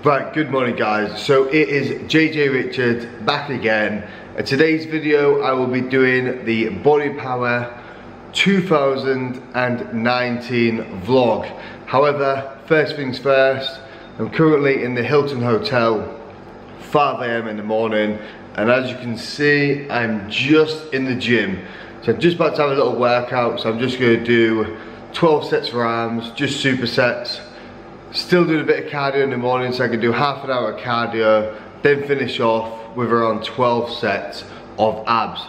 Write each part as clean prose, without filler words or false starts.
Right, good morning guys. So it is JJ Richard back again. In today's video I will be doing the Bodypower 2019 vlog. However, first things first, I'm currently in the Hilton Hotel, 5 AM in the morning, and as you can see I'm just in the gym. So I'm just about to have a little workout, so I'm just going to do 12 sets for arms, just supersets. Still doing a bit of cardio in the morning, so I can do half an hour of cardio, then finish off with around 12 sets of abs.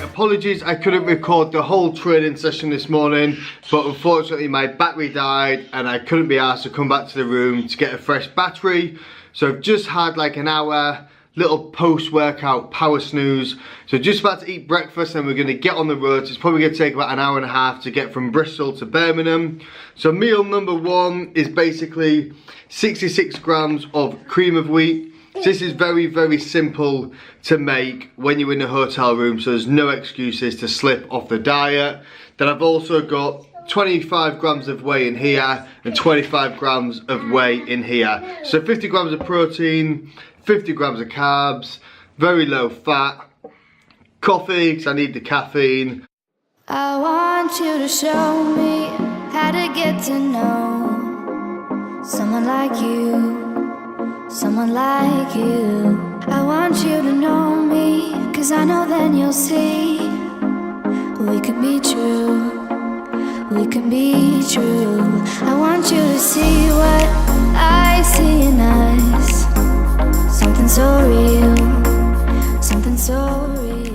Apologies, I couldn't record the whole training session this morning, but unfortunately my battery died and I couldn't be asked to come back to the room to get a fresh battery. So I've just had like an hour little post-workout power snooze. So just about to eat breakfast and we're going to get on the road. It's probably going to take about an hour and a half to get from Bristol to Birmingham. So meal number one is basically 66 grams of cream of wheat. This is very, very simple to make when you're in a hotel room, so there's no excuses to slip off the diet. Then I've also got 25 grams of whey in here and 25 grams of whey in here. So 50 grams of protein, 50 grams of carbs, very low fat. Coffee, because I need the caffeine. I want you to show me how to get to know someone like you. Someone like you. I want you to know me, 'cause I know then you'll see we can be true, we can be true. I want you to see what I see in us. Something so real, something so real.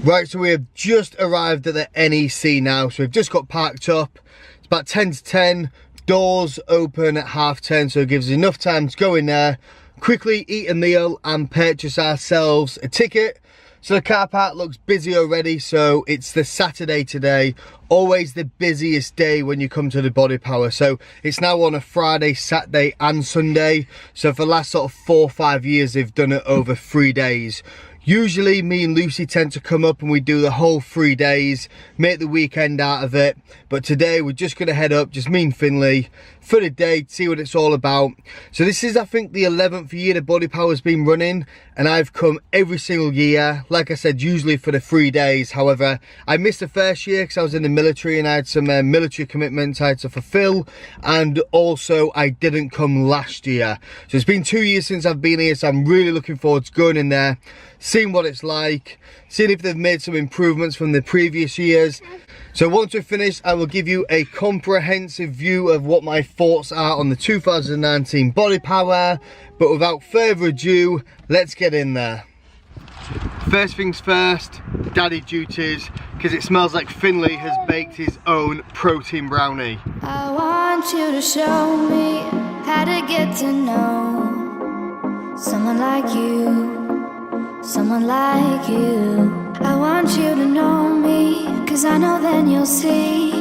Right, so we have just arrived at the NEC now, so we've just got parked up. It's about 10 to 10, doors open at 10:30, so it gives us enough time to go in there, quickly eat a meal and purchase ourselves a ticket. So the car park looks busy already, so it's the Saturday today, always the busiest day when you come to the Bodypower. So it's now on a Friday, Saturday and Sunday. So for the last sort of 4 or 5 years they've done it over 3 days. Usually me and Lucy tend to come up and we do the whole 3 days, make the weekend out of it. But today we're just going to head up, just me and Finley, for the day to see what it's all about. So this is, I think, the 11th year the Bodypower's been running, and I've come every single year. Like I said, usually for the 3 days. However, I missed the first year because I was in the military and I had some military commitments I had to fulfill, and also I didn't come last year. So it's been 2 years since I've been here, so I'm really looking forward to going in there, seeing what it's like, seeing if they've made some improvements from the previous years. So once we're finished, I will give you a comprehensive view of what my thoughts are on the 2019 Bodypower. But without further ado, let's get in there. First things first, daddy duties, because it smells like Finley has baked his own protein brownie. I want you to show me how to get to know someone like you, someone like you. I want you to know me, 'cause I know then you'll see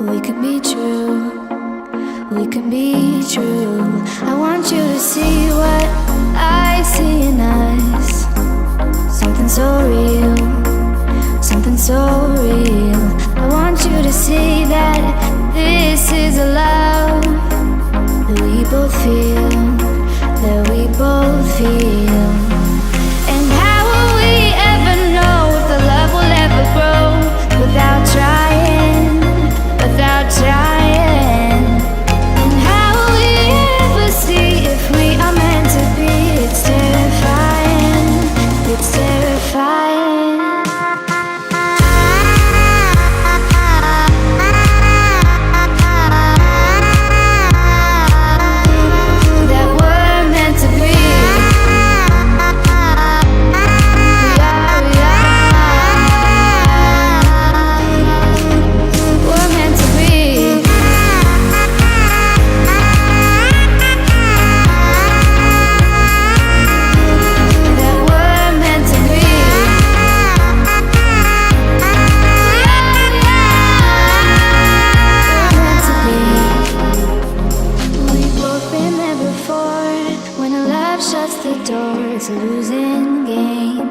we can be true, can be true. I want you to see what I see in us. Something so real, something so real. I want you to see that this is a love that we both feel, that we both feel. And how will we ever know if the love will ever grow without trying, without trying? And how will we ever see if we are meant to be? It's terrifying, it's terrifying. That we're meant to be. We're meant to be. That we're meant to be. We're meant to be. We've both been there before. When a love shuts the door, it's a losing game.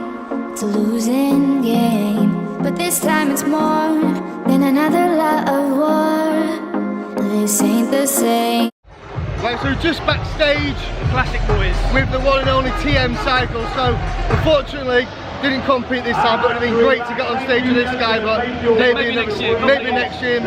It's a losing game. But this time it's more than another lot of war. This ain't the same. Right, so just backstage Classic boys. with the one and only TMCycles. So unfortunately didn't compete this time, but it would have been great to get on stage with this guy. But maybe next year. maybe next year.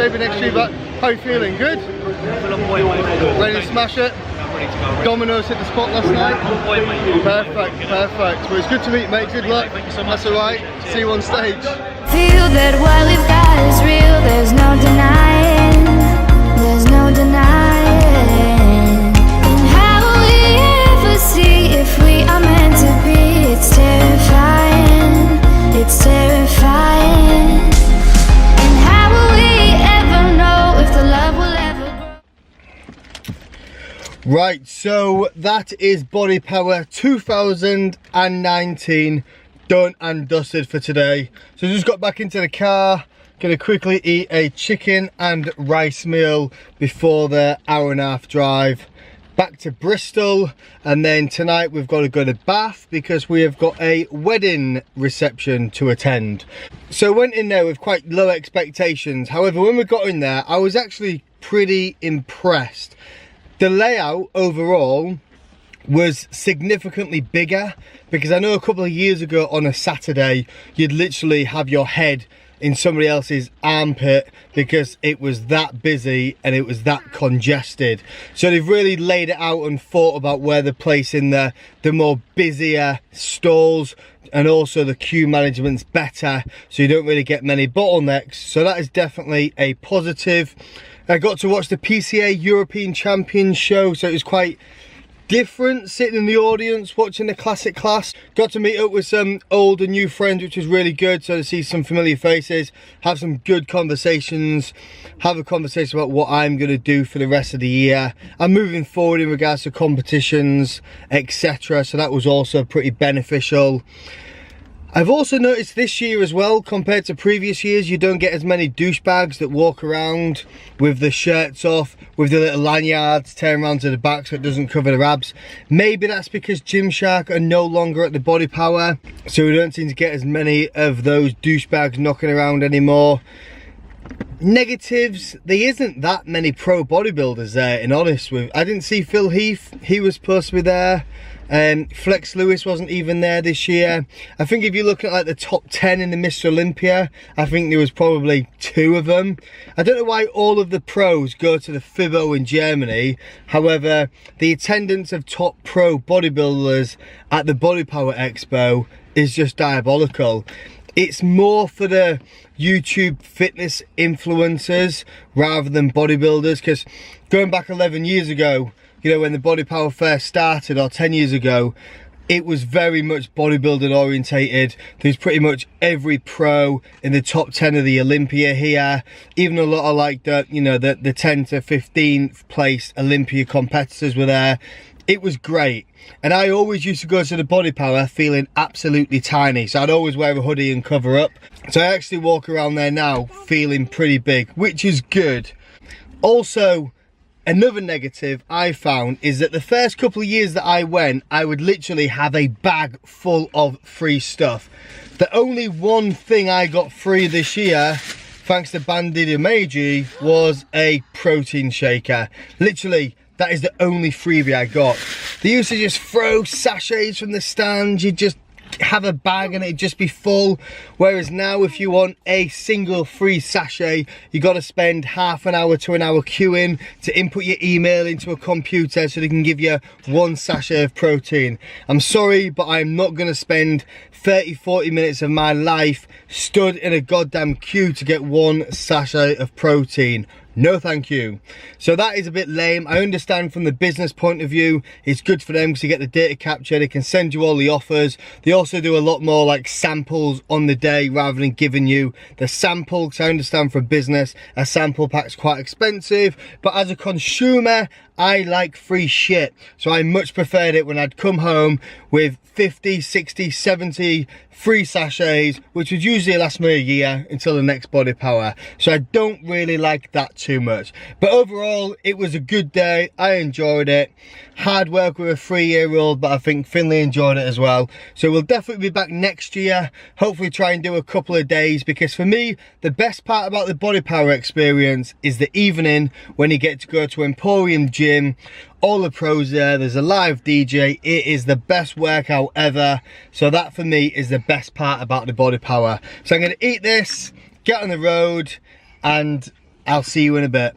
But how you feeling? Good? Full on point, mate. Ready to smash it? I'm ready to go. Domino's hit the spot last night. On point, mate. Perfect, perfect. Well, it's good to meet you, mate. Good luck. Thank you so much. That's alright. See you on stage. Feel that what we've got is real. There's no denying. There's no denying. And how will we ever see if we are meant to be? It's terrifying. It's terrifying. And how will we ever know if the love will ever grow? Right, so that is Bodypower 2019 done and dusted for today. So just got back into the car, gonna quickly eat a chicken and rice meal before the hour-and-a-half drive back to Bristol, and then tonight we've got to go to Bath because we have got a wedding reception to attend. So went in there with quite low expectations. However, when we got in there, I was actually pretty impressed. The layout overall was significantly bigger, because I know a couple of years ago on a Saturday you'd literally have your head in somebody else's armpit because it was that busy and it was that congested. So they've really laid it out and thought about where they're placing the more busier stalls, and also the queue management's better, so you don't really get many bottlenecks. So that is definitely a positive. I got to watch the PCA European Champions show, so it was quite different sitting in the audience watching the classic class. Got to meet up with some old and new friends, which was really good. So to see some familiar faces, have some good conversations, have a conversation about what I'm going to do for the rest of the year and moving forward in regards to competitions, etc. So that was also pretty beneficial. I've also noticed this year as well, compared to previous years, you don't get as many douchebags that walk around with the shirts off, with the little lanyards tearing around to the back so it doesn't cover their abs. Maybe that's because Gymshark are no longer at the Bodypower, so we don't seem to get as many of those douchebags knocking around anymore. Negatives, there isn't that many pro bodybuilders there, in honest with. I didn't see Phil Heath, he was supposed to be there. Flex Lewis wasn't even there this year. I think if you look at like the top 10 in the Mr. Olympia, I think there was probably 2 of them. I don't know why all of the pros go to the FIBO in Germany. However, the attendance of top pro bodybuilders at the Bodypower Expo is just diabolical. It's more for the YouTube fitness influencers rather than bodybuilders, because going back 11 years ago, you know, when the Bodypower first started, or 10 years ago, it was very much bodybuilding orientated. There's pretty much every pro in the top 10 of the Olympia here, even a lot of like the, you know, the 10 to 15th place Olympia competitors were there. It was great. And I always used to go to the Bodypower feeling absolutely tiny, so I'd always wear a hoodie and cover up. So I actually walk around there now feeling pretty big, which is good. Also, Another negative I found is that the first couple of years that I went, I would literally have a bag full of free stuff. The only one thing I got free this year, thanks to Bandit and Meiji, was a protein shaker. Literally, that is the only freebie I got. They used to just throw sachets from the stand. You'd just have a bag and it'd just be full, whereas now if you want a single free sachet, you got to spend half an hour to an hour queuing to input your email into a computer so they can give you one sachet of protein. I'm sorry, but I'm not going to spend 30-40 minutes of my life stood in a goddamn queue to get one sachet of protein. No thank you. So that is a bit lame. I understand from the business point of view, it's good for them because you get the data capture, they can send you all the offers. They also do a lot more like samples on the day rather than giving you the sample, because I understand from business a sample pack's quite expensive, but as a consumer I like free shit, so I much preferred it when I'd come home with 50, 60, 70 free sachets, which would usually last me a year until the next Bodypower. So I don't really like that too much. But overall, it was a good day. I enjoyed it. Hard work with a 3-year-old, but I think Finley enjoyed it as well. So we'll definitely be back next year. Hopefully try and do a couple of days, because for me, the best part about the Bodypower experience is the evening when you get to go to Emporium Gym. All the pros there, there's a live DJ, it is the best workout ever. So that for me is the best part about the Bodypower. So I'm going to eat this, get on the road, and I'll see you in a bit.